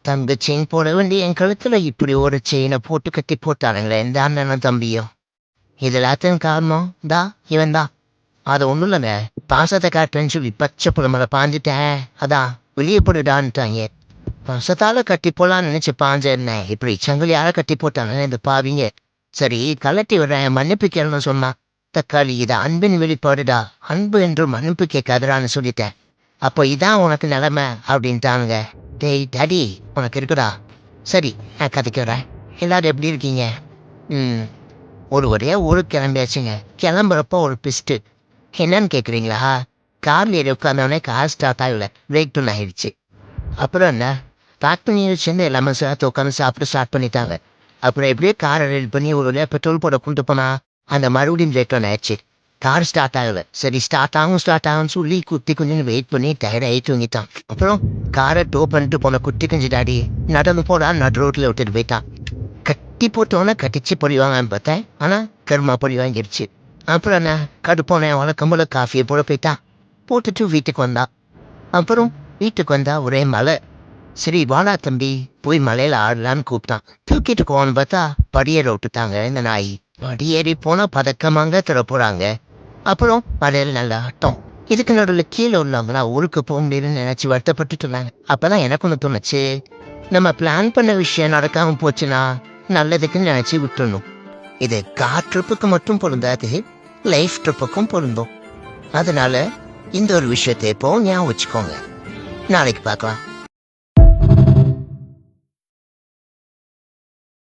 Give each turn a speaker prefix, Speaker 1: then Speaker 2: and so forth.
Speaker 1: தங்க செயின் போட வேண்டிய என் கழுத்துல இப்படி ஒரு செயினை போட்டு கட்டி போட்டானுங்களே இந்த அண்ணனும் தம்பியும். இது எல்லாத்தையும் காரணம் இவன் தான். அது ஒண்ணும் இல்லைங்க, பாசத்தை காட்டுறேன்னு சொல்லி பச்சை புலமலை பாஞ்சிட்டேன். அதான் வெளியே போட்டுடான்ட்டாங்க. பாசத்தால கட்டி போலான்னு நினைச்சு பாஞ்ச என்ன இப்படி சங்கிலியால கட்டி போட்டாங்க இந்த பாவிங்க. சரி கலட்டி விடுறேன் மன்னிப்பு கேளுன்னு சொன்னான். தக்காளி இதை அன்பின் வெளிப்பாடுடா, அன்பு என்று மன்னிப்பு கேட்காதடான்னு சொல்லிட்டேன். அப்போ இதான் உனக்கு நிலைமை அப்படின்ட்டானுங்க. டேய் டாடி உனக்கு இருக்குடா. சரி நான் கதைக்கு வரேன். எல்லாரும் எப்படி இருக்கீங்க? ஒரு ஊருக்கு கிளம்பியாச்சுங்க. கிளம்புறப்போ ஒரு பிஸ்ட்டு. என்னன்னு கேட்குறீங்களா? கார்ல ஏறி உட்காந்தவொடனே கார் ஸ்டார்ட் ஆகல, பிரேக் டவுன் ஆகிடுச்சு. அப்புறம் என்ன, பேக் பண்ணி வச்சுருந்து எல்லாமே சேர்த்து உட்காந்து சாப்பிட்டு ஸ்டார்ட் பண்ணிட்டாங்க. அப்புறம் எப்படியோ காரை ரெடி பண்ணி ஒரு வழியாக பெட்ரோல் போட கொண்டு போனா அந்த மறுபடியும் பிரேக் டவுன் ஆயிடுச்சு. கார் ஸ்டார்ட் ஆகல. சரி ஸ்டார்ட் ஆகும்னு சொல்லி குட்டி குஞ்சுன்னு வெயிட் பண்ணி டயர்ட் ஆகி தூங்கிட்டான். அப்புறம் காரை டோ பண்ணிட்டு போன குட்டி குஞ்சு டாடி நடந்து போடா நடு ரோட்டில் விட்டுட்டு போயிட்டான். கட்டி போட்டோன்னே கட்டிச்சு பொடி வாங்கன்னு பார்த்தேன், ஆனால் கருமா பொடி வாங்கிடுச்சு. அப்புறம் என்ன, கடுப்போனேன் வழக்கம் போல காஃபியை போட போயிட்டான். போட்டுட்டு வீட்டுக்கு வந்தான். அப்புறம் வீட்டுக்கு வந்தா ஒரே மழை. சரி வாடா தம்பி போய் மலையில ஆடலான்னு கூப்பிட்டான். தூக்கிட்டு போவான்னு பார்த்தா படியேற விட்டுட்டாங்க இந்த நாய். படியேறி போனா பதக்கமாங்க தர போறாங்க. அப்புறம் மலையில நல்லா ஆட்டம். இதுக்கு நடுவில் கீழே உள்ளவங்களா ஊருக்கு போக முடியுதுன்னு நினைச்சு வருத்தப்பட்டுட்டு இருந்தாங்க. அப்பதான் எனக்கு ஒன்று தோணுச்சு, நம்ம பிளான் பண்ண விஷயம் நடக்காம போச்சுன்னா நல்லதுக்குன்னு நினைச்சு விட்டுடணும். இது கார் ட்ரிப்புக்கு மட்டும் பொருந்தாது, லைஃப் ட்ரிப்புக்கும் பொருந்தும். அதனால இந்த ஒரு விஷயத்தை இப்போ ஞாபகம் வச்சுக்கோங்க. நாளைக்கு பார்க்கலாம்.